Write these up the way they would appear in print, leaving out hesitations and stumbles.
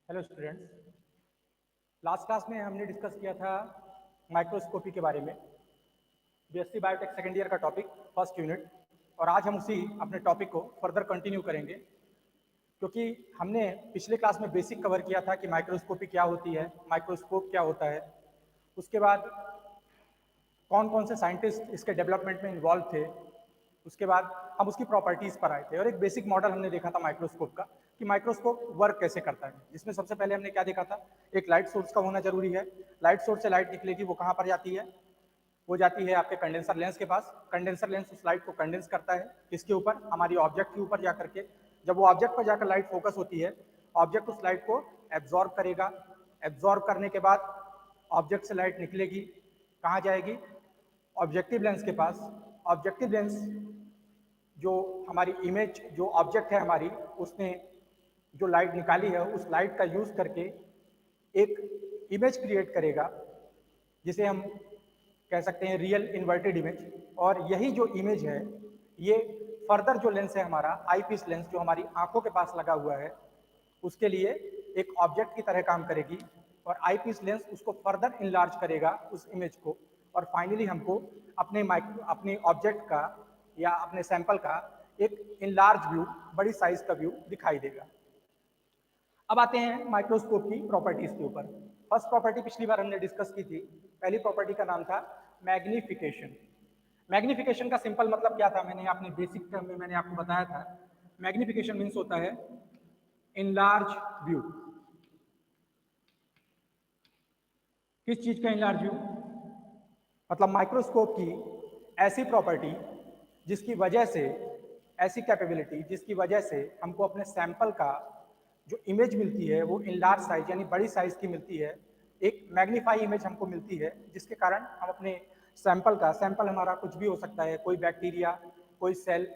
Hello students. Last class में हमने discuss किया था माइक्रोस्कोपी के बारे में, बीएससी बायोटेक सेकेंड ईयर का टॉपिक, फर्स्ट यूनिट। और आज हम उसी अपने टॉपिक को फर्दर कंटिन्यू करेंगे, क्योंकि हमने पिछले क्लास में बेसिक कवर किया था कि माइक्रोस्कोपी क्या होती है, माइक्रोस्कोप क्या होता है। उसके बाद कौन कौन से साइंटिस्ट इसके डेवलपमेंट में इन्वॉल्व थे। उसके बाद हम उसकी प्रॉपर्टीज़ पर आए थे और एक बेसिक मॉडल हमने देखा था माइक्रोस्कोप का कि माइक्रोस्कोप वर्क कैसे करता है, जिसमें सबसे पहले हमने क्या देखा था, एक लाइट सोर्स का होना जरूरी है। लाइट सोर्स से लाइट निकलेगी, वो कहाँ पर जाती है, वो जाती है आपके कंडेंसर लेंस के पास। कंडेंसर लेंस उस लाइट को कंडेंस करता है किसके ऊपर, हमारी ऑब्जेक्ट के ऊपर जाकर के। जब वो ऑब्जेक्ट पर जाकर लाइट फोकस होती है, ऑब्जेक्ट उस लाइट को एब्जॉर्ब करेगा। एब्जॉर्ब करने के बाद ऑब्जेक्ट से लाइट निकलेगी, कहाँ जाएगी, ऑब्जेक्टिव लेंस के पास। ऑब्जेक्टिव लेंस जो हमारी इमेज, जो ऑब्जेक्ट है हमारी, उसने जो लाइट निकाली है उस लाइट का यूज करके एक इमेज क्रिएट करेगा, जिसे हम कह सकते हैं रियल इन्वर्टेड इमेज। और यही जो इमेज है, ये फर्दर जो लेंस है हमारा आई पीस लेंस, जो हमारी आंखों के पास लगा हुआ है, उसके लिए एक ऑब्जेक्ट की तरह काम करेगी। और आई पीस लेंस उसको फर्दर इनलार्ज करेगा उस इमेज को, और फाइनली हमको अपने ऑब्जेक्ट का या अपने सैंपल का एक इनलार्ज व्यू, बड़ी साइज का व्यू दिखाई देगा। अब आते हैं माइक्रोस्कोप की प्रॉपर्टीज के ऊपर। फर्स्ट प्रॉपर्टी पिछली बार हमने डिस्कस की थी। पहली प्रॉपर्टी का नाम था मैग्निफिकेशन। मैग्निफिकेशन का सिंपल मतलब क्या था, मैंने अपने बेसिक टर्म में मैंने आपको बताया था। मैग्निफिकेशन मीन्स होता है इनलार्ज व्यू। किस चीज का इनलार्ज व्यू, मतलब माइक्रोस्कोप की ऐसी प्रॉपर्टी जिसकी वजह से, ऐसी कैपेबिलिटी जिसकी वजह से हमको अपने सैंपल का जो इमेज मिलती है वो इन लार्ज साइज यानी बड़ी साइज की मिलती है। एक मैग्नीफाई इमेज हमको मिलती है, जिसके कारण हम अपने सैंपल का, सैंपल हमारा कुछ भी हो सकता है, कोई बैक्टीरिया, कोई सेल,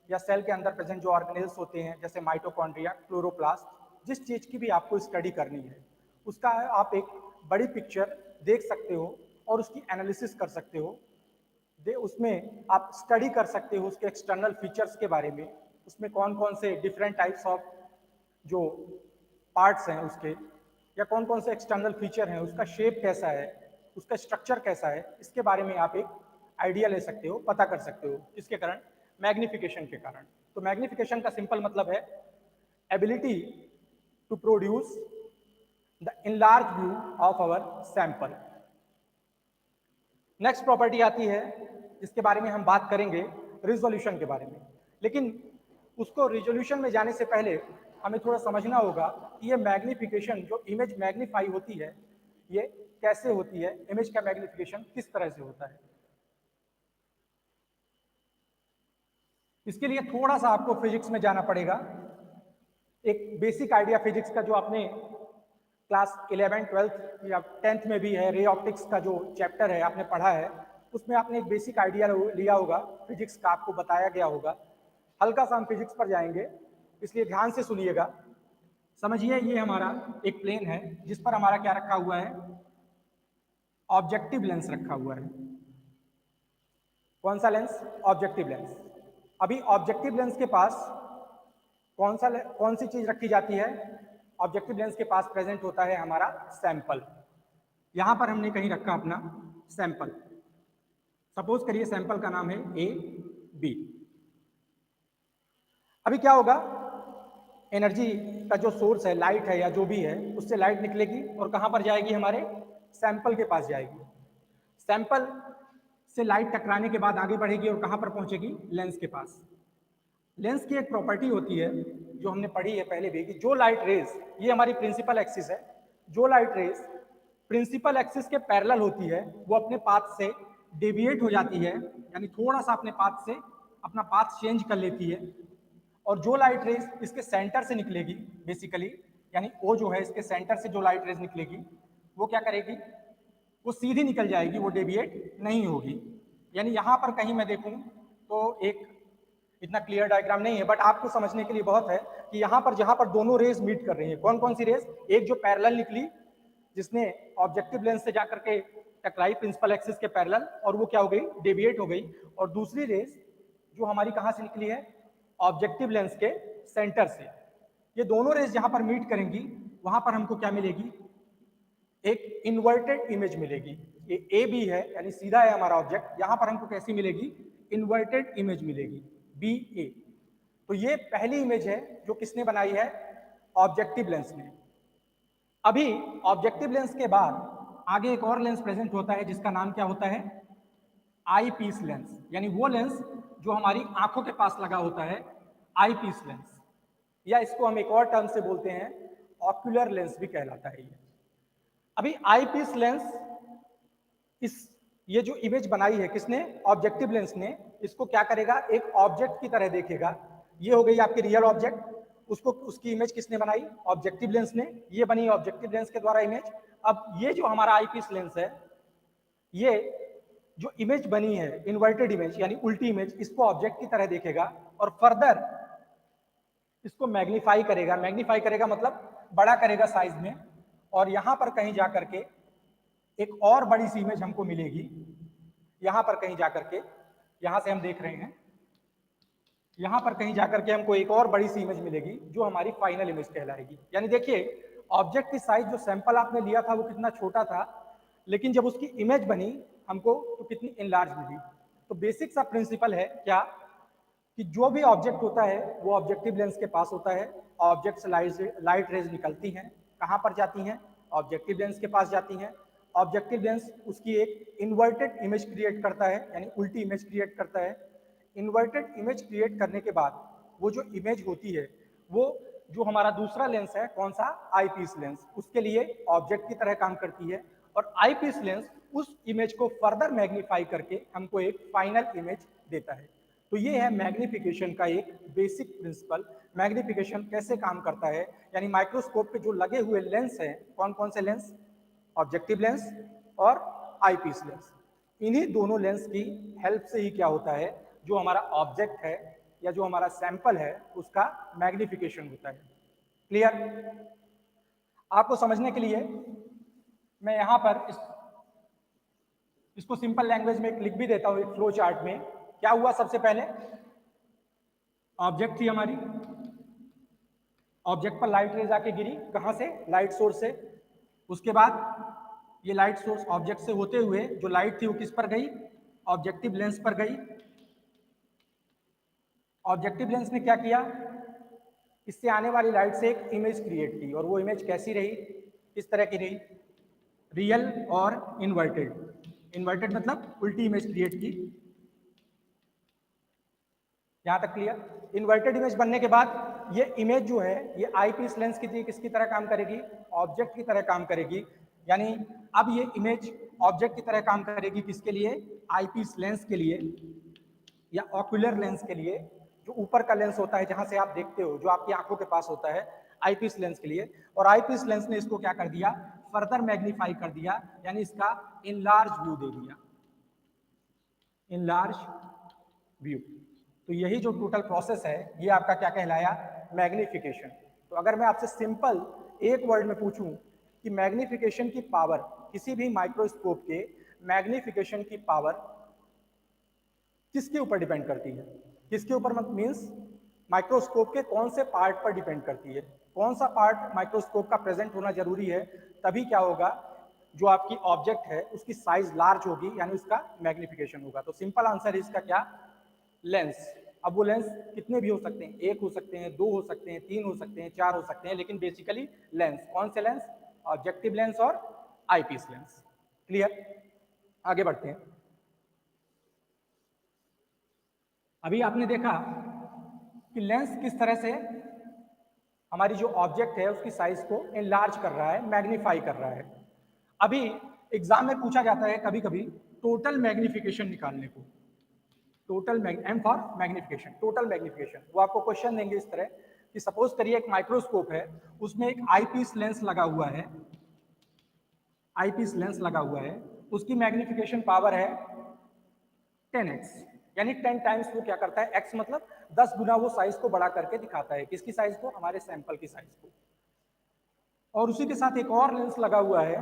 या सेल के अंदर प्रेजेंट जो ऑर्गेनेल्स होते हैं जैसे माइटोकॉन्ड्रिया, क्लोरोप्लास्ट, जिस चीज़ की भी आपको स्टडी करनी है उसका आप एक बड़ी पिक्चर देख सकते हो और उसकी एनालिसिस कर सकते हो। उसमें आप स्टडी कर सकते हो उसके एक्सटर्नल फीचर्स के बारे में, उसमें कौन कौन से डिफरेंट टाइप्स ऑफ जो पार्ट्स हैं उसके, या कौन कौन से एक्सटर्नल फीचर हैं, उसका शेप कैसा है, उसका स्ट्रक्चर कैसा है, इसके बारे में आप एक आइडिया ले सकते हो, पता कर सकते हो। इसके कारण, मैग्निफिकेशन के कारण। तो मैग्निफिकेशन का सिंपल मतलब है ability to produce the enlarge view of our sample. Next property आती है जिसके बारे में हम बात करेंगे, रिजोल्यूशन के बारे में। लेकिन उसको रिजोल्यूशन में जाने से पहले हमें थोड़ा समझना होगा कि ये मैग्निफिकेशन, जो इमेज मैग्नीफाई होती है, ये कैसे होती है, इमेज का मैग्निफिकेशन किस तरह से होता है। इसके लिए थोड़ा सा आपको फिजिक्स में जाना पड़ेगा। एक बेसिक आइडिया फिजिक्स का जो आपने क्लास 11, 12 या 10th में भी है, रे ऑप्टिक्स का जो चैप्टर है आपने पढ़ा है, उसमें आपने एक बेसिक आइडिया लिया होगा फिजिक्स का, आपको बताया गया होगा। हल्का सा हम फिजिक्स पर जाएंगे, इसलिए ध्यान से सुनिएगा। समझिए, ये हमारा एक प्लेन है जिस पर हमारा क्या रखा हुआ है, ऑब्जेक्टिव लेंस रखा हुआ है। कौन सा लेंस, ऑब्जेक्टिव लेंस। अभी ऑब्जेक्टिव लेंस के पास कौन सी चीज रखी जाती है, ऑब्जेक्टिव लेंस के पास प्रेजेंट होता है हमारा सैंपल। यहां पर हमने कहीं रखा अपना सैंपल। सपोज करिए सैंपल का नाम है ए बी। अभी क्या होगा, एनर्जी का जो सोर्स है, लाइट है या जो भी है, उससे लाइट निकलेगी और कहां पर जाएगी, हमारे सैंपल के पास जाएगी। सैंपल से लाइट टकराने के बाद आगे बढ़ेगी और कहां पर पहुंचेगी, लेंस के पास। लेंस की एक प्रॉपर्टी होती है जो हमने पढ़ी है पहले भी, कि जो लाइट रेज, ये हमारी प्रिंसिपल एक्सिस है, जो लाइट रेज प्रिंसिपल एक्सिस के पैरेलल होती है वो अपने पाथ से डेविएट हो जाती है, यानी थोड़ा सा अपने पाथ से अपना पाथ चेंज कर लेती है। और जो लाइट रेज इसके सेंटर से निकलेगी बेसिकली, यानी वो जो है इसके सेंटर से जो लाइट रेज निकलेगी वो क्या करेगी, वो सीधी निकल जाएगी, वो डेविएट नहीं होगी। यानी यहां पर कहीं मैं देखूं तो एक, इतना क्लियर डायग्राम नहीं है बट आपको समझने के लिए बहुत है कि यहाँ पर जहां पर दोनों रेज मीट कर रही है, कौन कौन सी रेज, एक जो पैरेलल निकली जिसने ऑब्जेक्टिव लेंस से जाकर के टकराई प्रिंसिपल एक्सिस के पैरेलल, और वो क्या हो गई, डेविएट हो गई। और दूसरी रेज जो हमारी कहां से निकली है, ऑब्जेक्टिव लेंस के सेंटर से। ये दोनों रेज जहां पर मीट करेंगी वहां पर हमको क्या मिलेगी, एक इन्वर्टेड इमेज मिलेगी। ये ए बी है यानी सीधा है हमारा ऑब्जेक्ट, यहां पर हमको कैसी मिलेगी, इन्वर्टेड इमेज मिलेगी, बी ए। तो ये पहली इमेज है जो किसने बनाई है, ऑब्जेक्टिव लेंस ने। अभी ऑब्जेक्टिव लेंस के बाद आगे एक और लेंस प्रेजेंट होता है जिसका नाम क्या होता है, आई पीस लेंस, यानी वो लेंस जो हमारी आंखों के पास लगा होता है, आई पीस लेंस, या इसको हम एक और टर्म से बोलते हैं ऑक्यूलर लेंस भी कहलाता है ये। अभी आई पीस लेंस ये जो इमेज बनाई है किसने, ऑब्जेक्टिव लेंस ने, इसको क्या करेगा, एक ऑब्जेक्ट की तरह देखेगा। ये हो गई आपकी रियल ऑब्जेक्ट, उसको उसकी इमेज किसने बनाई, ऑब्जेक्टिव लेंस ने। ये बनी ऑब्जेक्टिव लेंस के द्वारा इमेज। अब ये जो हमारा आई पीस लेंस है, ये जो इमेज बनी है इन्वर्टेड इमेज यानी उल्टी इमेज, इसको ऑब्जेक्ट की तरह देखेगा और फर्दर इसको मैग्नीफाई करेगा। मैग्नीफाई करेगा मतलब बड़ा करेगा साइज में, और यहां पर कहीं जाकर के एक और बड़ी सी इमेज हमको मिलेगी। यहां पर कहीं जाकर के, यहां से हम देख रहे हैं, यहां पर कहीं जाकर के हमको एक और बड़ी सी इमेज मिलेगी जो हमारी फाइनल इमेज कहलाएगी। यानी देखिए ऑब्जेक्ट की साइज, जो सैंपल आपने लिया था वो कितना छोटा था, लेकिन जब उसकी इमेज बनी हमको तो कितनी इनलार्ज मिली। तो बेसिक सा प्रिंसिपल है क्या, कि जो भी ऑब्जेक्ट होता है वो ऑब्जेक्टिव लेंस के पास होता है। ऑब्जेक्ट से लाइट रेज निकलती हैं, कहाँ पर जाती हैं, ऑब्जेक्टिव लेंस के पास जाती हैं। ऑब्जेक्टिव लेंस उसकी एक इन्वर्टेड इमेज क्रिएट करता है, यानी उल्टी इमेज क्रिएट करता है। इन्वर्टेड इमेज क्रिएट करने के बाद वो जो इमेज होती है, वो जो हमारा दूसरा लेंस है, कौन सा, आई पीस लेंस, उसके लिए ऑब्जेक्ट की तरह काम करती है। और आई पीस लेंस उस इमेज को फर्दर मैग्नीफाई करके हमको एक फाइनल इमेज देता है। तो ये है मैग्निफिकेशन का एक बेसिक प्रिंसिपल। मैग्निफिकेशन कैसे काम करता है, यानी माइक्रोस्कोप पे जो लगे हुए लेंस हैं, कौन कौन से लेंस, ऑब्जेक्टिव लेंस और आई पीस लेंस, इन्हीं दोनों लेंस की हेल्प से ही क्या होता है, जो हमारा ऑब्जेक्ट है या जो हमारा सैंपल है उसका मैग्निफिकेशन होता है। क्लियर। आपको समझने के लिए मैं यहाँ पर इसको सिंपल लैंग्वेज में लिख भी देता हूँ एक फ्लो चार्ट में। क्या हुआ, सबसे पहले ऑब्जेक्ट थी हमारी, ऑब्जेक्ट पर लाइट रेज आके गिरी, कहाँ से, लाइट सोर्स से। उसके बाद ये लाइट सोर्स ऑब्जेक्ट से होते हुए जो लाइट थी वो किस पर गई, ऑब्जेक्टिव लेंस पर गई। ऑब्जेक्टिव लेंस ने क्या किया, इससे आने वाली लाइट से एक इमेज क्रिएट की, और वो इमेज कैसी रही, किस तरह की रही, रियल और इन्वर्टेड। इन्वर्टेड मतलब उल्टी इमेज क्रिएट की। यहां तक क्लियर। इन्वर्टेड इमेज बनने के बाद ये इमेज जो है ये आई पीस लेंस की किसकी तरह काम करेगी, ऑब्जेक्ट की तरह काम करेगी। यानी अब ये इमेज ऑब्जेक्ट की तरह काम करेगी, किसके लिए, आई पीस लेंस के लिए या ऑक्यूलर लेंस के लिए, जो ऊपर का लेंस होता है जहां से आप देखते हो, जो आपकी आंखों के पास होता है, आईपीस लेंस के लिए। और आईपीस लेंस ने इसको क्या कर दिया, फर्दर मैग्नीफाई कर दिया, यानी इसका इनलार्ज व्यू दे दिया, इनलार्ज व्यू। तो यही जो टोटल प्रोसेस है ये आपका क्या कहलाया, मैग्निफिकेशन। तो अगर मैं आपसे सिंपल एक वर्ड में पूछूं कि मैग्निफिकेशन की पावर, किसी भी माइक्रोस्कोप के मैग्निफिकेशन की पावर किसके ऊपर डिपेंड करती है, किसके ऊपर मीन्स माइक्रोस्कोप के कौन से पार्ट पर डिपेंड करती है, कौन सा पार्ट माइक्रोस्कोप का प्रेजेंट होना जरूरी है, तभी क्या होगा, जो आपकी ऑब्जेक्ट है उसकी साइज लार्ज होगी, यानी उसका मैग्निफिकेशन होगा। तो सिंपल आंसर है इसका क्या, लेंस। अब वो लेंस कितने भी हो सकते हैं, एक हो सकते हैं, दो हो सकते हैं, तीन हो सकते हैं, चार हो सकते हैं, लेकिन बेसिकली लेंस, कौन से लेंस, ऑब्जेक्टिव लेंस और आईपीस लेंस। क्लियर। आगे बढ़ते हैं। अभी आपने देखा कि लेंस किस तरह से हमारी जो ऑब्जेक्ट है उसकी साइज को एनलार्ज कर रहा है, मैग्नीफाई कर रहा है। अभी एग्जाम में पूछा जाता है कभी कभी टोटल मैग्निफिकेशन निकालने को, total M for magnification, total magnification. वो आपको क्वेश्चन देंगे इस तरह कि सपोज करिए एक माइक्रोस्कोप है, उसमें एक आईपीस लेंस लगा हुआ है, आईपीस लेंस लगा हुआ है, उसकी मैग्निफिकेशन पावर है 10x, यानी 10 टाइम्स वो क्या करता है, x मतलब 10 गुना वो साइज को बड़ा करके दिखाता है, किसकी साइज को, हमारे सैंपल की साइज को। और उसी के साथ एक और लेंस लगा हुआ है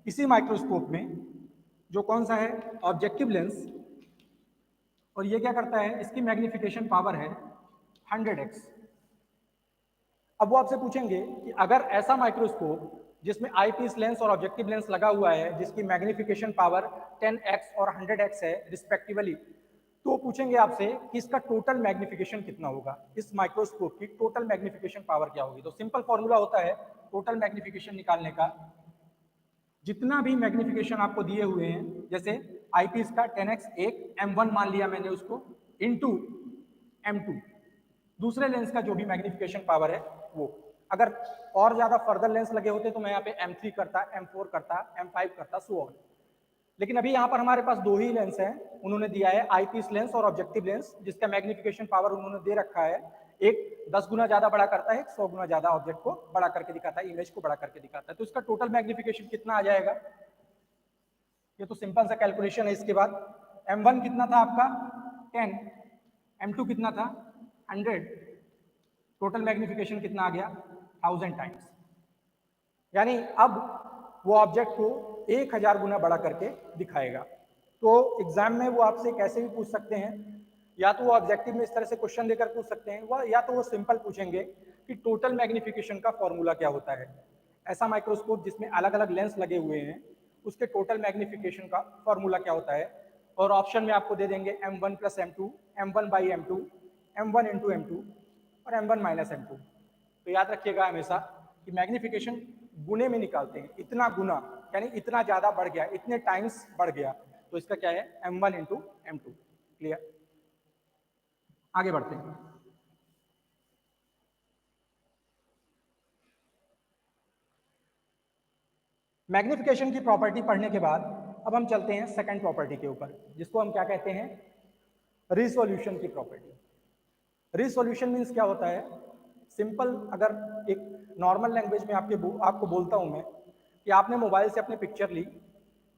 इसी माइक्रोस्कोप में, जो कौन सा है, ऑब्जेक्टिव लेंस। और ये क्या करता है, इसकी मैग्निफिकेशन पावर है 100x। अब वो आपसे पूछेंगे कि अगर ऐसा माइक्रोस्कोप जिसमें आईपीस लेंस और ऑब्जेक्टिव लेंस लगा हुआ है, जिसकी मैग्निफिकेशन पावर 10x और 100x है रिस्पेक्टिवली, तो पूछेंगे आपसे कि इसका टोटल मैग्निफिकेशन कितना होगा, इस माइक्रोस्कोप की टोटल मैग्निफिकेशन पावर क्या होगी। तो सिंपल फॉर्मूला होता है टोटल मैग्निफिकेशन निकालने का, जितना भी मैग्निफिकेशन आपको दिए हुए हैं, जैसे आईपीस का 10x एक m1 मान लिया मैंने उसको, इनटू m2 दूसरे लेंस का जो भी मैग्निफिकेशन पावर है वो। अगर और ज्यादा फर्दर लेंस लगे होते तो मैं यहाँ पे m3 करता, m4 करता, m5 करता, सो ऑन। लेकिन अभी यहाँ पर हमारे पास दो ही लेंस हैं, उन्होंने दिया है आईपीस लेंस और ऑब्जेक्टिव लेंस, जिसका मैग्निफिकेशन पावर उन्होंने दे रखा है, एक 10 गुना ज्यादा बड़ा करता है, एक 100 गुना ज्यादा ऑब्जेक्ट को बड़ा करके दिखाता है, इमेज को बड़ा करके दिखाता है। तो इसका टोटल मैग्निफिकेशन कितना आ जाएगा, ये तो सिंपल सा कैलकुलेशन है। इसके बाद m1 कितना था आपका 10, m2 कितना था 100, टोटल मैग्निफिकेशन कितना आ गया 1000 टाइम्स। यानी अब वो ऑब्जेक्ट को 1000 गुना बड़ा करके दिखाएगा। तो एग्जाम में वो आपसे कैसे भी पूछ सकते हैं, या तो वो ऑब्जेक्टिव में इस तरह से क्वेश्चन देकर पूछ सकते हैं, या तो वो सिंपल पूछेंगे कि टोटल मैग्निफिकेशन का फॉर्मूला क्या होता है। ऐसा माइक्रोस्कोप जिसमें अलग अलग लेंस लगे हुए हैं, उसके टोटल मैग्निफिकेशन का फॉर्मूला क्या होता है। और ऑप्शन में आपको दे देंगे m1 plus m2, m1 by m2, m1 into m2 और m1 माइनस m2। तो याद रखिएगा हमेशा कि मैग्निफिकेशन गुने में निकालते हैं, इतना गुना यानी इतना ज्यादा बढ़ गया, इतने टाइम्स बढ़ गया, तो इसका क्या है m1 इंटू m2। क्लियर, आगे बढ़ते हैं। मैग्निफिकेशन की प्रॉपर्टी पढ़ने के बाद अब हम चलते हैं सेकंड प्रॉपर्टी के ऊपर, जिसको हम क्या कहते हैं, रिसोल्यूशन की प्रॉपर्टी। रिसोल्यूशन मीन्स क्या होता है, सिंपल अगर एक नॉर्मल लैंग्वेज में आपको बोलता हूं मैं कि आपने मोबाइल से अपनी पिक्चर ली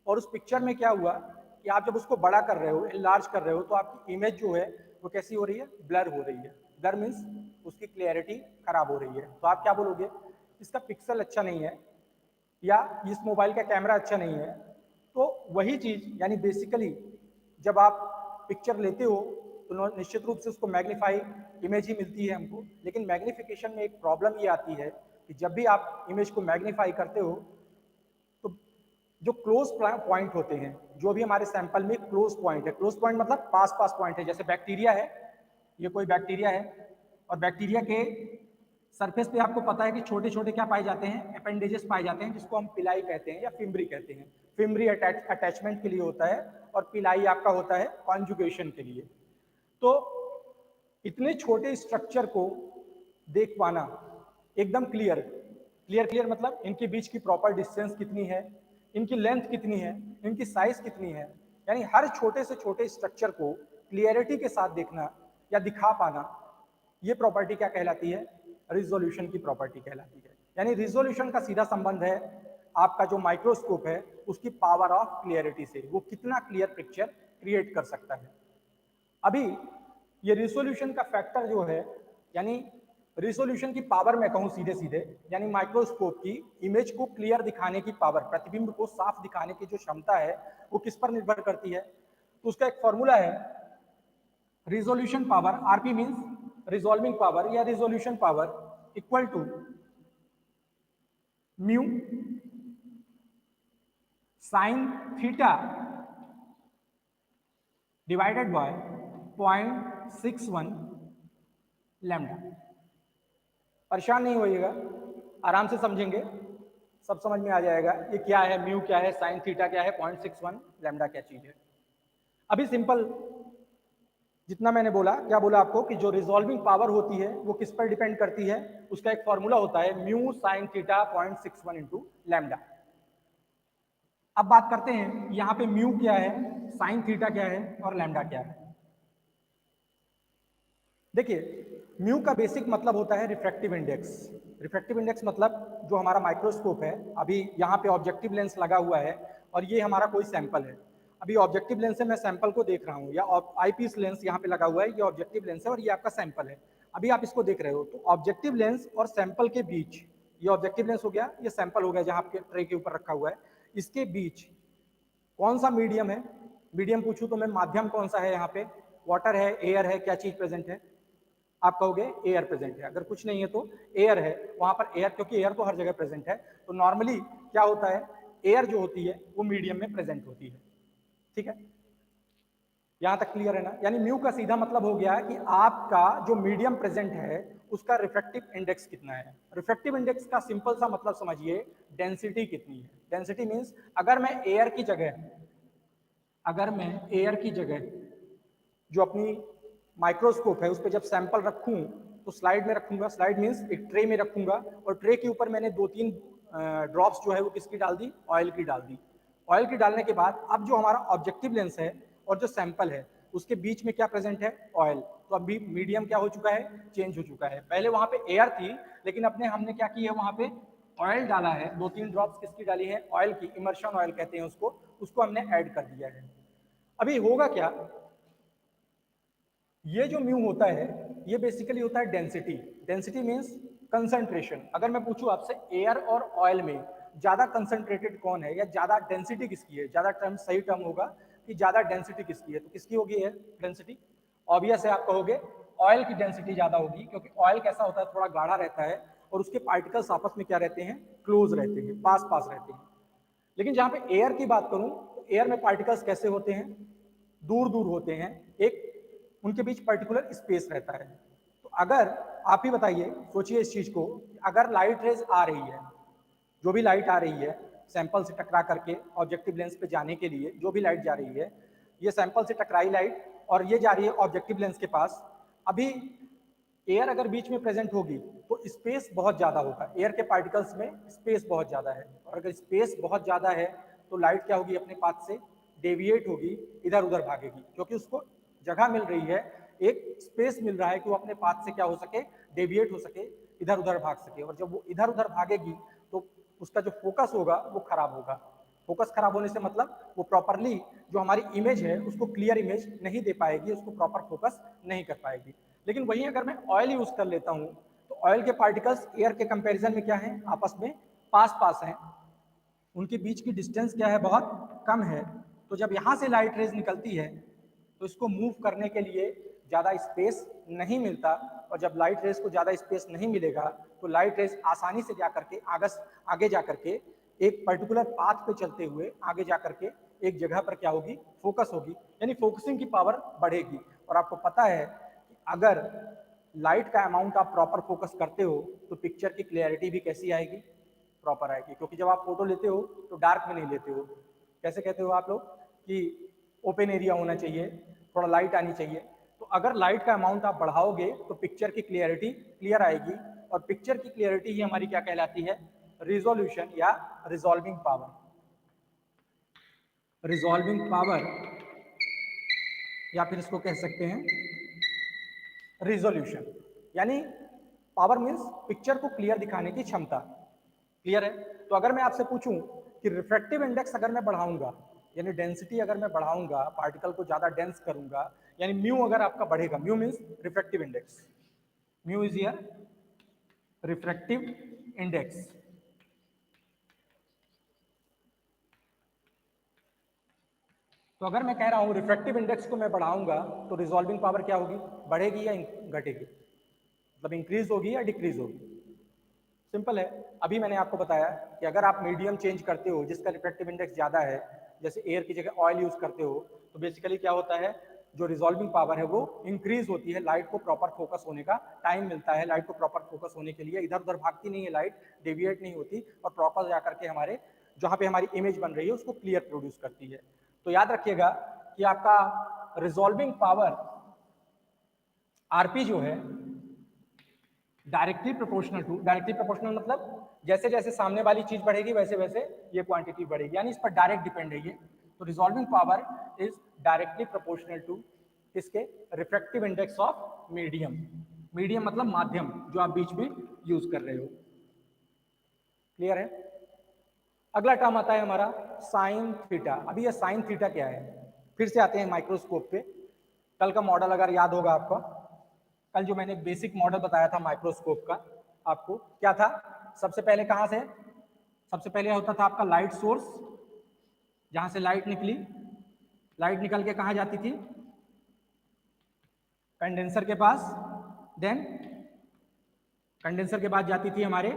और उस पिक्चर में क्या हुआ कि आप जब उसको बड़ा कर रहे हो, एनलार्ज कर रहे हो, तो आपकी इमेज जो है वो कैसी हो रही है, ब्लर हो रही है। ब्लर मीन्स उसकी क्लियरिटी खराब हो रही है। तो आप क्या बोलोगे, इसका पिक्सल अच्छा नहीं है या इस मोबाइल का कैमरा अच्छा नहीं है। तो वही चीज यानी बेसिकली जब आप पिक्चर लेते हो तो निश्चित रूप से उसको मैग्नीफाई इमेज ही मिलती है हमको, लेकिन मैग्निफिकेशन में एक प्रॉब्लम ये आती है कि जब भी आप इमेज को मैग्नीफाई करते हो तो जो क्लोज पॉइंट होते हैं, जो भी हमारे सैंपल में क्लोज पॉइंट है, क्लोज पॉइंट मतलब पास पास पॉइंट है, जैसे बैक्टीरिया है, ये कोई बैक्टीरिया है और बैक्टीरिया के सरफेस पे आपको पता है कि छोटे छोटे क्या पाए जाते हैं, अपेंडेजेस पाए जाते हैं, जिसको हम पिलाई कहते हैं या फिम्ब्री कहते हैं। फिम्ब्री अटैचमेंट के लिए होता है और पिलाई आपका होता है कॉन्जुगेशन के लिए। तो इतने छोटे स्ट्रक्चर को देख पाना एकदम क्लियर क्लियर क्लियर मतलब इनके बीच की प्रॉपर डिस्टेंस कितनी है, इनकी लेंथ कितनी है, इनकी साइज कितनी है, यानी हर छोटे से छोटे स्ट्रक्चर को क्लियरिटी के साथ देखना या दिखा पाना, ये प्रॉपर्टी क्या कहलाती है, रिजोल्यूशन की प्रॉपर्टी कहलाती है। यानी रिजोल्यूशन का सीधा संबंध है आपका जो माइक्रोस्कोप है उसकी पावर ऑफ क्लियरिटी से, वो कितना क्लियर पिक्चर क्रिएट कर सकता है। अभी ये रिसोल्यूशन का फैक्टर जो है, यानी रिसोल्यूशन की पावर मैं कहूं सीधे सीधे, यानी माइक्रोस्कोप की इमेज को क्लियर दिखाने की पावर, प्रतिबिंब को साफ दिखाने की जो क्षमता है वो किस पर निर्भर करती है। तो उसका एक फॉर्मूला है resolution power, RP means resolving power या resolution power, equal to mu sine theta divided by 0.61 lambda. परेशान नहीं होइएगा, आराम से समझेंगे, सब समझ में आ जाएगा ये क्या है, म्यू क्या है, साइन थीटा क्या है, 0.61 लैम्डा क्या चीज है। अभी सिंपल जितना मैंने बोला, क्या बोला आपको कि जो रिजॉल्विंग पावर होती है वो किस पर डिपेंड करती है, उसका एक फॉर्मूला होता है mu sine theta 0.61 into lambda. अब बात करते हैं यहाँ पे म्यू क्या है, साइन थीटा क्या है और लैम्डा क्या है। देखिए म्यू का बेसिक मतलब होता है रिफ्रैक्टिव इंडेक्स। रिफ्रैक्टिव इंडेक्स मतलब जो हमारा माइक्रोस्कोप है, अभी यहाँ पे ऑब्जेक्टिव लेंस लगा हुआ है और ये हमारा कोई सैंपल है। अभी ऑब्जेक्टिव लेंस से मैं सैंपल को देख रहा हूँ, या आईपीस लेंस यहाँ पे लगा हुआ है, ये ऑब्जेक्टिव लेंस है और ये आपका सैंपल है। अभी आप इसको देख रहे हो, तो ऑब्जेक्टिव लेंस और सैंपल के बीच, ये ऑब्जेक्टिव लेंस हो गया, ये सैंपल हो गया जहाँ आपके ट्रे के ऊपर रखा हुआ है, इसके बीच कौन सा मीडियम है। मीडियम पूछूं तो मैं माध्यम कौन सा है, यहाँ पे वाटर है, एयर है, क्या चीज प्रेजेंट है। आप कहोगे एयर प्रेजेंट है। अगर कुछ नहीं है तो एयर है, वहां पर एयर, क्योंकि एयर तो हर जगह प्रेजेंट है। तो नॉर्मली क्या होता है, एयर जो होती है वो मीडियम में प्रेजेंट होती है। ठीक है, यहां तक क्लियर है ना? यानी म्यू का सीधा मतलब हो गया कि आपका जो मीडियम प्रेजेंट है उसका रिफ्रैक्टिव इंडेक्स कितना है। रिफ्रैक्टिव इंडेक्स का सिंपल सा मतलब समझिए, डेंसिटी कितनी है। डेंसिटी मींस अगर मैं एयर की जगह जो अपनी माइक्रोस्कोप है उस पर जब सैंपल रखूं तो स्लाइड में रखूंगा। स्लाइड मींस एक ट्रे में रखूंगा और ट्रे के ऊपर मैंने 2-3 ड्रॉप्स जो है वो किसकी डाल दी, ऑयल की डाल दी। ऑयल की डालने के बाद अब जो हमारा ऑब्जेक्टिव लेंस है और जो सैंपल है उसके बीच में क्या प्रेजेंट है, ऑयल। तो अभी मीडियम क्या हो चुका है, चेंज हो चुका है। पहले वहां पे एयर थी, लेकिन हमने क्या किया, वहां पे ऑयल डाला है। 2-3 ड्रॉप्स किसकी डाली है, ऑयल की, इमर्शन ऑयल कहते हैं उसको हमने ऐड कर दिया है। अभी होगा क्या, ये जो म्यू होता है ये बेसिकली होता है डेंसिटी। Density means concentration. अगर मैं पूछूं आपसे एयर और ऑयल में ज्यादा कंसंट्रेटेड कौन है या ज्यादा डेंसिटी किसकी है, ज्यादा टर्म सही टर्म होगा कि ज्यादा डेंसिटी किसकी है, तो किसकी होगी है डेंसिटी? ऑब्वियस है, आप कहोगे ऑयल की डेंसिटी ज्यादा होगी, क्योंकि ऑयल कैसा होता है, थोड़ा गाढ़ा रहता है और उसके पार्टिकल्स आपस में क्या रहते हैं, क्लोज रहते हैं, पास पास रहते हैं। लेकिन जहां पे एयर की बात करूं तो एयर में पार्टिकल्स कैसे होते हैं, दूर दूर होते हैं, एक उनके बीच पर्टिकुलर स्पेस रहता है। तो अगर आप ही बताइए, सोचिए इस चीज को, अगर लाइट रेज आ रही है, जो भी लाइट आ रही है सैंपल से टकरा करके ऑब्जेक्टिव लेंस पे जाने के लिए, जो भी लाइट जा रही है, ये सैंपल से टकराई लाइट और ये जा रही है ऑब्जेक्टिव लेंस के पास। अभी एयर अगर बीच में प्रेजेंट होगी तो स्पेस बहुत ज्यादा होगा, एयर के पार्टिकल्स में स्पेस बहुत ज्यादा है, और अगर स्पेस बहुत ज्यादा है तो लाइट क्या होगी, अपने पाथ से डेविएट होगी, इधर उधर भागेगी, क्योंकि उसको जगह मिल रही है, एक स्पेस मिल रहा है कि वो अपने पाथ से क्या हो सके, डेविएट हो सके, इधर उधर भाग सके। और जब वो इधर उधर भागेगी तो उसका जो फोकस होगा वो खराब होगा। फोकस खराब होने से मतलब वो प्रॉपरली जो हमारी इमेज है उसको क्लियर इमेज नहीं दे पाएगी, उसको प्रॉपर फोकस नहीं कर पाएगी। लेकिन वहीं अगर मैं ऑयल यूज कर लेता हूं तो ऑयल के पार्टिकल्स एयर के कंपैरिजन में क्या है, आपस में पास पास हैं, उनके बीच की डिस्टेंस क्या है, बहुत कम है। तो जब यहां से लाइट रेज निकलती है तो इसको मूव करने के लिए ज़्यादा स्पेस नहीं मिलता, और जब लाइट रेज को ज़्यादा स्पेस नहीं मिलेगा तो लाइट रेज आसानी से जा करके आगे जा करके एक पर्टिकुलर पाथ पे चलते हुए आगे जा करके एक जगह पर क्या होगी, फोकस होगी, यानी फोकसिंग की पावर बढ़ेगी। और आपको पता है कि अगर लाइट का अमाउंट आप प्रॉपर फोकस करते हो तो पिक्चर की क्लियरिटी भी कैसी आएगी, प्रॉपर आएगी। क्योंकि जब आप फोटो लेते हो तो डार्क में नहीं लेते हो, कैसे कहते हो आप लोग कि ओपन एरिया होना चाहिए, थोड़ा लाइट आनी चाहिए। तो अगर लाइट का अमाउंट आप बढ़ाओगे तो पिक्चर की क्लियरिटी क्लियर आएगी, और पिक्चर की क्लियरिटी ही हमारी क्या कहलाती है, रिजोल्यूशन या रिजॉल्विंग पावर। रिजॉल्विंग पावर या फिर इसको कह सकते हैं रिजोल्यूशन, यानी पावर मीन्स पिक्चर को क्लियर दिखाने की क्षमता। क्लियर है? तो अगर मैं आपसे पूछूं कि रिफ्रैक्टिव इंडेक्स अगर मैं बढ़ाऊंगा, यानी डेंसिटी अगर मैं बढ़ाऊंगा, पार्टिकल को ज्यादा डेंस करूंगा, यानी म्यू अगर आपका बढ़ेगा, mu means refractive index, mu is here refractive index. तो अगर मैं कह रहा हूं रिफ्रैक्टिव इंडेक्स को मैं बढ़ाऊंगा तो रिजॉल्विंग पावर क्या होगी, बढ़ेगी या घटेगी, मतलब इंक्रीज होगी या डिक्रीज होगी? सिंपल है। अभी मैंने आपको बताया कि अगर आप मीडियम चेंज करते हो जिसका रिफ्रैक्टिव इंडेक्स ज्यादा है, जैसे एयर की जगह ऑयल यूज करते हो, तो बेसिकली क्या होता है, जो रिजॉल्विंग पावर है वो इंक्रीज होती है, लाइट को प्रॉपर फोकस होने का टाइम मिलता है, लाइट को प्रॉपर फोकस होने के लिए इधर उधर भागती नहीं है लाइट, डेविएट नहीं होती, और प्रॉपर जाकर के हमारे जहाँ पे हमारी इमेज बन रही है उसको क्लियर प्रोड्यूस करती है। तो याद रखिएगा कि आपका रिजॉल्विंग पावर आरपी जो है directly proportional to, directly proportional मतलब जैसे जैसे सामने वाली चीज बढ़ेगी वैसे वैसे ये क्वांटिटी बढ़ेगी, यानी इस पर डायरेक्ट डिपेंड है ये। तो resolving power is directly proportional to इसके refractive index of medium. Medium मतलब माध्यम जो आप बीच में यूज कर रहे हो। क्लियर है? अगला टर्म आता है हमारा साइन थीटा। अभी ये साइन थीटा क्या है, फिर से आते हैं माइक्रोस्कोप पे। कल का मॉडल अगर याद होगा आपका, कल जो मैंने बेसिक मॉडल बताया था माइक्रोस्कोप का, आपको क्या था, सबसे पहले कहां से, सबसे पहले होता था आपका लाइट सोर्स, जहां से लाइट निकली, लाइट निकल के कहां जाती थी, कंडेंसर के पास, देन कंडेंसर के बाद जाती थी हमारे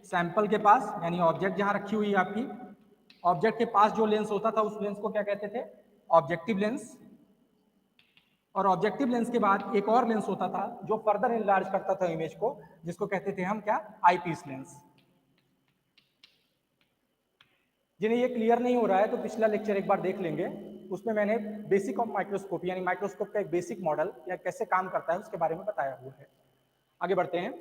सैंपल के पास, यानी ऑब्जेक्ट जहां रखी हुई है आपकी, ऑब्जेक्ट के पास जो लेंस होता था उस लेंस को क्या कहते थे? Objective lens. और ऑब्जेक्टिव लेंस के बाद एक और लेंस होता था जो फर्दर इनलार्ज करता था इमेज को, जिसको कहते थे हम क्या? Eyepiece lens. जिन्हें ये क्लियर नहीं हो रहा है तो पिछला लेक्चर एक बार देख लेंगे, उसमें मैंने बेसिक ऑफ माइक्रोस्कोप यानी माइक्रोस्कोप का एक बेसिक मॉडल या कैसे काम करता है उसके बारे में बताया हुआ है। आगे बढ़ते हैं।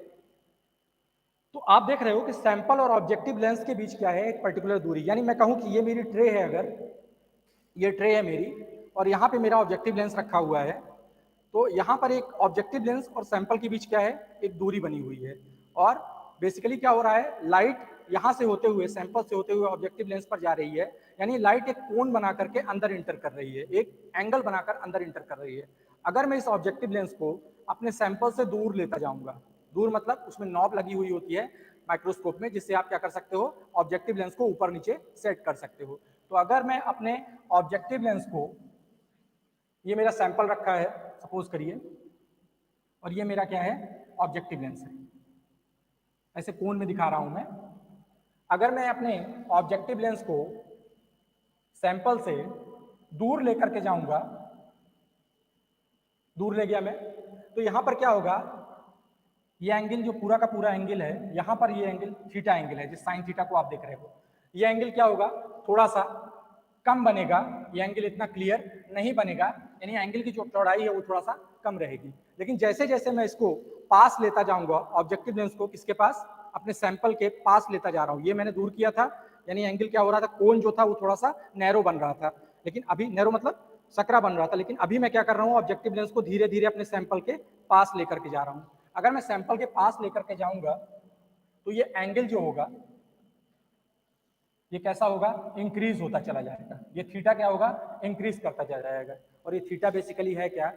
तो आप देख रहे हो कि सैंपल और ऑब्जेक्टिव लेंस के बीच क्या है? एक पर्टिकुलर दूरी। यानी मैं कहूं कि ये मेरी ट्रे है, अगर ये ट्रे है मेरी और यहाँ पे मेरा ऑब्जेक्टिव लेंस रखा हुआ है, तो यहाँ पर एक ऑब्जेक्टिव लेंस और सैंपल के बीच क्या है? एक दूरी बनी हुई है। और बेसिकली क्या हो रहा है? लाइट यहाँ से होते हुए, सैंपल से होते हुए ऑब्जेक्टिव लेंस पर जा रही है, यानी लाइट एक कोन बना करके अंदर इंटर कर रही है, एक एंगल बनाकर अंदर इंटर कर रही है। अगर मैं इस ऑब्जेक्टिव लेंस को अपने सैंपल से दूर लेता जाऊंगा, दूर मतलब उसमें नॉब लगी हुई होती है माइक्रोस्कोप में, जिससे आप क्या कर सकते हो? ऑब्जेक्टिव लेंस को ऊपर नीचे सेट कर सकते हो। तो अगर मैं अपने ऑब्जेक्टिव लेंस को, ये मेरा सैंपल रखा है सपोज करिए, और ये मेरा क्या है? ऑब्जेक्टिव लेंस है, ऐसे कोन में दिखा रहा हूं मैं। अगर मैं अपने ऑब्जेक्टिव लेंस को सैंपल से दूर लेकर के जाऊंगा, दूर ले गया मैं, तो यहां पर क्या होगा? ये एंगल जो पूरा का पूरा एंगल है, यहां पर ये एंगल थीटा एंगल है, जिस साइन थीटा को आप देख रहे हो, ये एंगल क्या होगा? थोड़ा सा कम बनेगा। ये एंगल इतना क्लियर नहीं बनेगा, यानी एंगल की जो चौड़ाई है वो थोड़ा सा कम रहेगी। लेकिन जैसे जैसे मैं इसको पास लेता जाऊंगा, ऑब्जेक्टिव लेंस को किसके पास? अपने सैंपल के पास लेता जा रहा हूं। ये मैंने दूर किया था, यानी एंगल क्या हो रहा था? कोन जो था वो थोड़ा सा नैरो बन रहा था, लेकिन अभी नैरो मतलब सकरा बन रहा था, लेकिन अभी मैं क्या कर रहा हूँ? ऑब्जेक्टिव लेंस को धीरे धीरे अपने सैंपल के पास लेकर के जा रहा हूँ। अगर मैं सैंपल के पास लेकर के जाऊंगा तो ये एंगल जो होगा ये कैसा होगा? इंक्रीज होता चला जाएगा। ये थीटा क्या होगा? इंक्रीज करता चला जाएगा। और ये थीटा बेसिकली है क्या?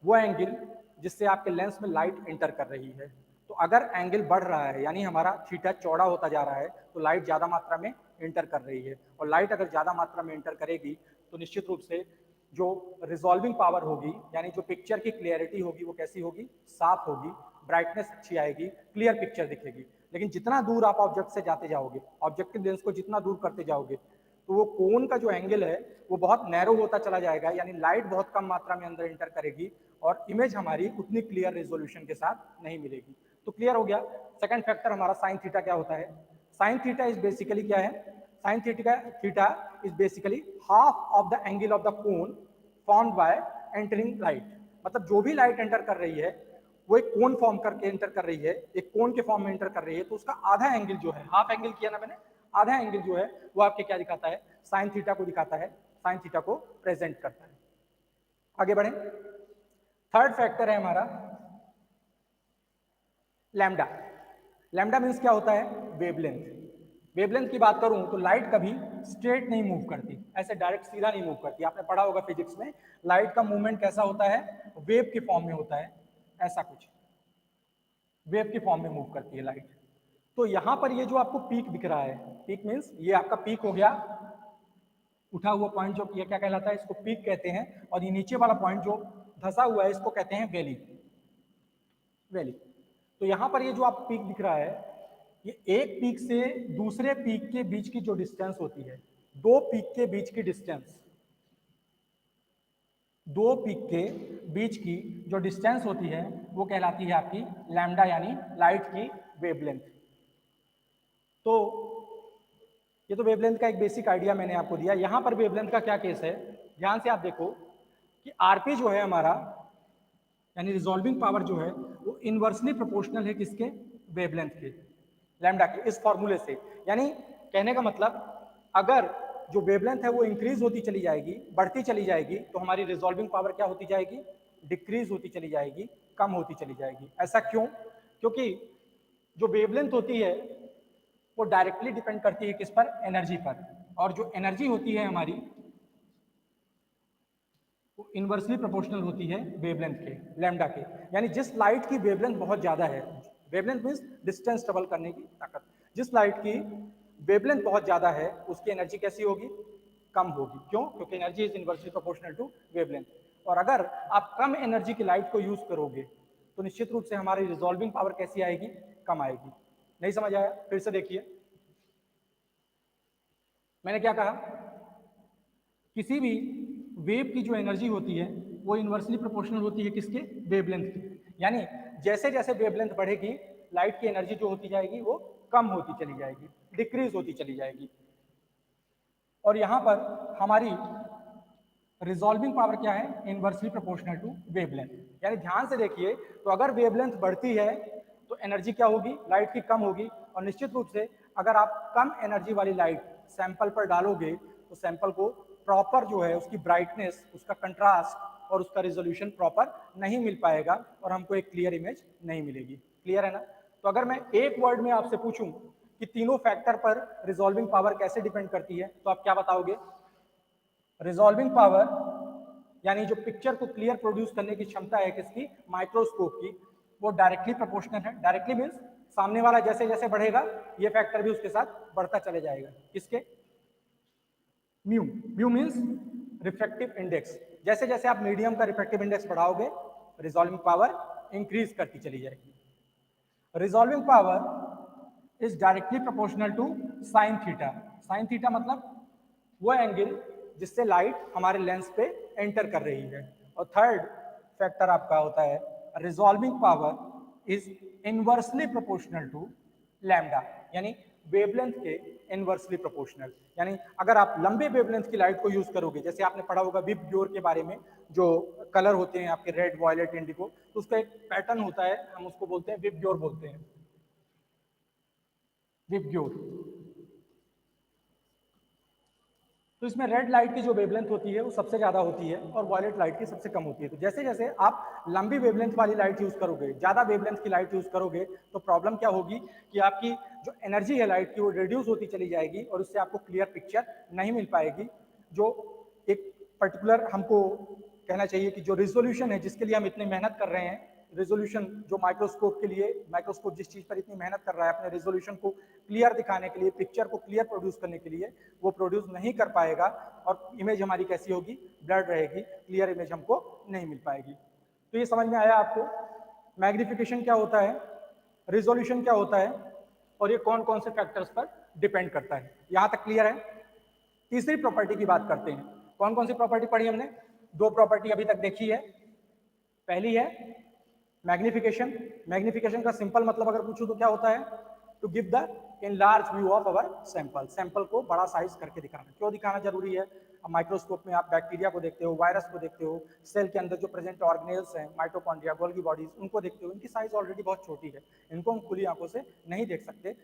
वो एंगल जिससे आपके लेंस में लाइट एंटर कर रही है। तो अगर एंगल बढ़ रहा है, यानी हमारा थीटा चौड़ा होता जा रहा है, तो लाइट ज्यादा मात्रा में एंटर कर रही है। और लाइट अगर ज्यादा मात्रा में एंटर करेगी तो निश्चित रूप से जो रिजॉल्विंग पावर होगी, यानी जो पिक्चर की क्लियरिटी होगी, वो कैसी होगी? साफ होगी, ब्राइटनेस अच्छी आएगी, क्लियर पिक्चर दिखेगी। लेकिन जितना दूर आप ऑब्जेक्ट से जाते जाओगे, ऑब्जेक्टिव लेंस को जितना दूर करते जाओगे, तो वो कोन का जो एंगल है वो बहुत नैरो होता चला जाएगा, यानी लाइट बहुत कम मात्रा में अंदर इंटर करेगी और इमेज हमारी उतनी क्लियर रेजोल्यूशन के साथ नहीं मिलेगी। तो क्लियर हो गया। सेकंड फैक्टर हमारा साइन थीटा क्या होता है? साइन थीटा इज बेसिकली क्या है? Sine theta is basically half of the angle of the cone formed by entering light. मतलब जो भी लाइट एंटर कर रही है वो एक कोन फॉर्म करके एंटर कर रही है, एक कोन के फॉर्म में एंटर कर रही है, तो उसका आधा एंगल जो है, हाफ एंगल किया ना मैंने, आधा एंगल जो है वो आपके क्या दिखाता है? साइन थीटा को दिखाता है, साइन थीटा को प्रेजेंट करता है। आगे बढ़े। थर्ड फैक्टर है हमारा लैम्डा। लैम्डा मीन्स क्या होता है? वेवलेंथ। वेवलेंथ की बात करूं तो लाइट कभी स्ट्रेट नहीं मूव करती, ऐसे डायरेक्ट सीधा नहीं मूव करती। आपने पढ़ा होगा फिजिक्स में, लाइट का मूवमेंट कैसा होता है? वेव के फॉर्म में होता है, ऐसा कुछ वेव के फॉर्म में मूव करती है लाइट। तो यहां पर ये जो आपको पीक दिख रहा है, पीक मीन्स ये आपका पीक हो गया, उठा हुआ पॉइंट जो ये क्या कहलाता है? इसको पीक कहते हैं। और ये नीचे वाला पॉइंट जो धसा हुआ है इसको कहते हैं वैली। वैली। तो यहां पर ये जो आप पीक दिख रहा है, ये एक पीक से दूसरे पीक के बीच की जो डिस्टेंस होती है, दो पीक के बीच की डिस्टेंस, दो पीक के बीच की जो डिस्टेंस होती है वो कहलाती है आपकी लैम्डा, यानी लाइट की वेवलेंथ। तो ये तो वेवलेंथ का एक बेसिक आइडिया मैंने आपको दिया। यहां पर वेवलेंथ का क्या केस है? ध्यान से आप देखो कि आरपी जो है हमारा, यानी रिजॉल्विंग पावर जो है वो इनवर्सली प्रोपोर्शनल है किसके? वेवलेंथ के, लैम्डा के, इस फॉर्मूले से। यानी कहने का मतलब, अगर जो वेवलेंथ है वो इंक्रीज होती चली जाएगी, बढ़ती चली जाएगी, तो हमारी रिजॉल्विंग पावर क्या होती जाएगी? डिक्रीज होती चली जाएगी, कम होती चली जाएगी। ऐसा क्यों? क्योंकि जो वेवलेंथ होती है वो डायरेक्टली डिपेंड करती है किस पर? एनर्जी पर। और जो एनर्जी होती है हमारी वो इनवर्सली प्रोपोर्शनल होती है वेवलेंथ के, लैम्डा के। यानी जिस लाइट की वेवलेंथ बहुत ज्यादा है, वेवलेंथ मीन्स डिस्टेंस ट्रेवल करने की ताकत, जिस लाइट की वेवलेंथ बहुत ज्यादा है उसकी एनर्जी कैसी होगी? कम होगी। क्यों? क्योंकि energy is inversely proportional to wavelength. और अगर आप कम एनर्जी की लाइट को यूज करोगे तो निश्चित रूप से हमारी रिजॉल्विंग पावर कैसी आएगी, कम आएगी। नहीं समझ आया? फिर से देखिए, मैंने क्या कहा, किसी भी वेव की जो एनर्जी होती है वो इन्वर्सली प्रोपोर्शनल होती है किसके, वेवलेंथ की। यानी जैसे जैसे वेवलेंथ बढ़ेगी लाइट की एनर्जी जो होती जाएगी वो कम होती चली जाएगी, डिक्रीज होती चली जाएगी। और यहां पर हमारी रिजॉल्विंग पावर क्या है, इनवर्सली प्रोपोर्शनल टू वेवलेंथ। यानी ध्यान से देखिए, तो अगर वेवलेंथ बढ़ती है तो एनर्जी क्या होगी, लाइट की कम होगी। और निश्चित रूप से अगर आप कम एनर्जी वाली लाइट सैंपल पर डालोगे तो सैंपल को प्रॉपर जो है उसकी ब्राइटनेस, उसका कंट्रास्ट और उसका रिजोल्यूशन प्रॉपर नहीं मिल पाएगा और हमको एक क्लियर इमेज नहीं मिलेगी। क्लियर है ना? तो अगर मैं एक वर्ड में आपसे पूछूं कि तीनों फैक्टर पर रिजॉल्विंग पावर कैसे डिपेंड करती है, तो आप क्या बताओगे? रिजॉल्विंग पावर यानी जो पिक्चर को क्लियर प्रोड्यूस करने की क्षमता है किसकी, माइक्रोस्कोप की, वो डायरेक्टली प्रोपोर्शनल है। डायरेक्टली मीन्स सामने वाला जैसे जैसे बढ़ेगा ये फैक्टर भी उसके साथ बढ़ता चले जाएगा। किसके? Mu. Mu means refractive index. जैसे जैसे आप मीडियम का रिफ्रैक्टिव इंडेक्स बढ़ाओगे रिजॉल्विंग पावर इंक्रीज करती चली जाएगी। Resolving power is directly proportional to sine theta. Sine theta मतलब वो एंगल जिससे लाइट हमारे लेंस पे एंटर कर रही है। और थर्ड फैक्टर आपका होता है resolving power is inversely proportional to lambda, यानी वेवलेंथ के इनवर्सली प्रोपोर्शनल। यानी अगर आप लंबे वेवलेंथ की लाइट को यूज करोगे, जैसे आपने पढ़ा होगा विप ग्योर के बारे में, जो कलर होते हैं आपके रेड, वायलेट, इंडिगो, तो उसका एक पैटर्न होता है, हम उसको बोलते हैं विप ग्योर बोलते हैं, विप ग्योर। तो इसमें रेड लाइट की जो वेवलेंथ होती है वो सबसे ज्यादा होती है और वायलेट लाइट की सबसे कम होती है। तो जैसे जैसे आप लंबी वेवलेंथ वाली लाइट यूज करोगे, ज्यादा वेवलेंथ की लाइट यूज करोगे, तो प्रॉब्लम क्या होगी कि आपकी जो एनर्जी है लाइट की वो रिड्यूस होती चली जाएगी और उससे आपको क्लियर पिक्चर नहीं मिल पाएगी। जो एक पर्टिकुलर हमको कहना चाहिए कि जो रिजोल्यूशन है जिसके लिए हम इतनी मेहनत कर रहे हैं, रिजोल्यूशन जो माइक्रोस्कोप के लिए, माइक्रोस्कोप जिस चीज पर इतनी मेहनत कर रहा है अपने रिजोल्यूशन को क्लियर दिखाने के लिए, पिक्चर को क्लियर प्रोड्यूस करने के लिए, वो प्रोड्यूस नहीं कर पाएगा और इमेज हमारी कैसी होगी, ब्लर्ड रहेगी, क्लियर इमेज हमको नहीं मिल पाएगी। तो ये समझ में आया आपको मैग्निफिकेशन क्या होता है, रिजोल्यूशन क्या होता है और ये कौन कौन से फैक्टर्स पर डिपेंड करता है। यहां तक क्लियर है? तीसरी प्रॉपर्टी की बात करते हैं। कौन कौन सी प्रॉपर्टी पढ़ी हमने? दो प्रॉपर्टी अभी तक देखी है। पहली है मैग्निफिकेशन। मैग्निफिकेशन का सिंपल मतलब अगर पूछूं तो क्या होता है, to give the enlarge view of our sample. Sample को बड़ा साइज करके दिखाना। क्यों दिखाना जरूरी है? अब माइक्रोस्कोप में आप बैक्टीरिया को देखते हो, वायरस को देखते हो, सेल के अंदर जो प्रेजेंट ऑर्गेनेल्स हैं, माइटोकॉन्ड्रिया, गोल्गी बॉडीज, उनको देखते हो, इनकी साइज ऑलरेडी बहुत छोटी है, इनको हम खुली आंखों से नहीं देख सकते।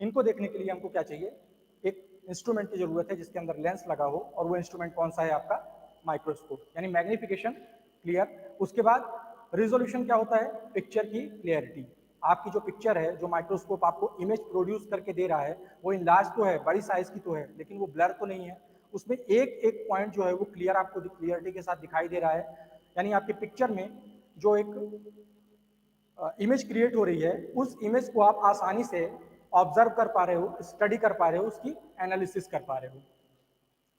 इनको देखने के लिए हमको क्या चाहिए, एक इंस्ट्रूमेंट की जरूरत है जिसके अंदर लेंस लगा हो, और वो इंस्ट्रूमेंट कौन सा है आपका, माइक्रोस्कोप। यानी मैग्निफिकेशन क्लियर। उसके बाद रिजोल्यूशन क्या होता है, पिक्चर की क्लियरिटी। आपकी जो पिक्चर है, जो माइक्रोस्कोप आपको इमेज प्रोड्यूस करके दे रहा है, वो इनलार्ज तो है, बड़ी साइज की तो है, लेकिन वो ब्लर तो नहीं है, उसमें एक एक पॉइंट जो है वो क्लियर आपको क्लियरिटी के साथ दिखाई दे रहा है। यानी आपकी पिक्चर में जो एक इमेज क्रिएट हो रही है, उस इमेज को आप आसानी से ऑब्जर्व कर पा रहे हो, स्टडी कर पा रहे हो, उसकी एनालिसिस कर पा रहे हो।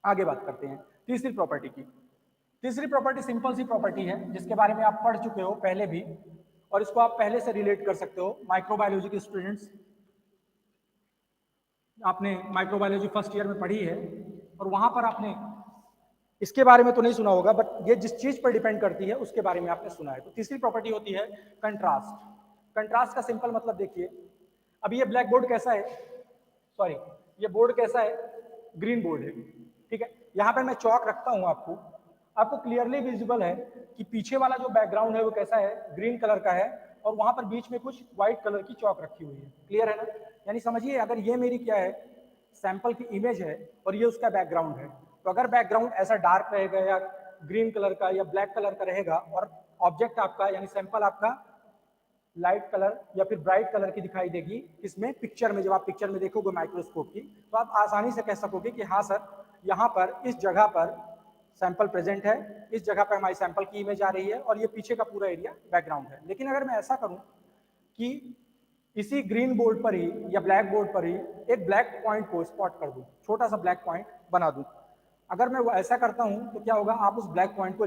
आगे बात करते हैं तीसरी प्रॉपर्टी की। तीसरी प्रॉपर्टी सिंपल सी प्रॉपर्टी है जिसके बारे में आप पढ़ चुके हो पहले भी, और इसको आप पहले से रिलेट कर सकते हो। माइक्रोबायोलॉजी के स्टूडेंट्स, आपने माइक्रोबायोलॉजी फर्स्ट ईयर में पढ़ी है और वहां पर आपने इसके बारे में तो नहीं सुना होगा, बट ये जिस चीज पर डिपेंड करती है उसके बारे में आपने सुना है। तो तीसरी प्रॉपर्टी होती है कंट्रास्ट। कंट्रास्ट का सिंपल मतलब देखिए, अब ये ब्लैक बोर्ड कैसा है, सॉरी ये बोर्ड कैसा है, ग्रीन बोर्ड है, ठीक है। यहाँ पे मैं चौक रखता हूँ, आपको आपको क्लियरली विजिबल है कि पीछे वाला जो बैकग्राउंड है वो कैसा है, ग्रीन कलर का है, और वहां पर बीच में कुछ व्हाइट कलर की चौक रखी हुई है। क्लियर है ना? यानी समझिए, अगर ये मेरी क्या है, सैंपल की इमेज है और ये उसका बैकग्राउंड है, तो अगर बैकग्राउंड ऐसा डार्क रहेगा या ग्रीन कलर का या ब्लैक कलर का रहेगा और ऑब्जेक्ट आपका यानी सैंपल आपका लाइट कलर या फिर ब्राइट कलर की दिखाई देगी, इसमें पिक्चर में, जब आप पिक्चर में देखोगे माइक्रोस्कोप की, तो आप आसानी से कह सकोगे कि हाँ सर, यहाँ पर इस जगह पर सैंपल प्रेजेंट है, इस जगह पर हमारी सैंपल की इमेज आ रही है और ये पीछे का पूरा एरिया बैकग्राउंड है। लेकिन अगर मैं ऐसा करूं कि इसी ग्रीन बोर्ड पर ही या ब्लैक बोर्ड पर ही एक ब्लैक पॉइंट को स्पॉट कर दूं, छोटा सा ब्लैक पॉइंट बना दूं, अगर मैं वो ऐसा करता हूं तो क्या होगा, आप उस ब्लैक पॉइंट को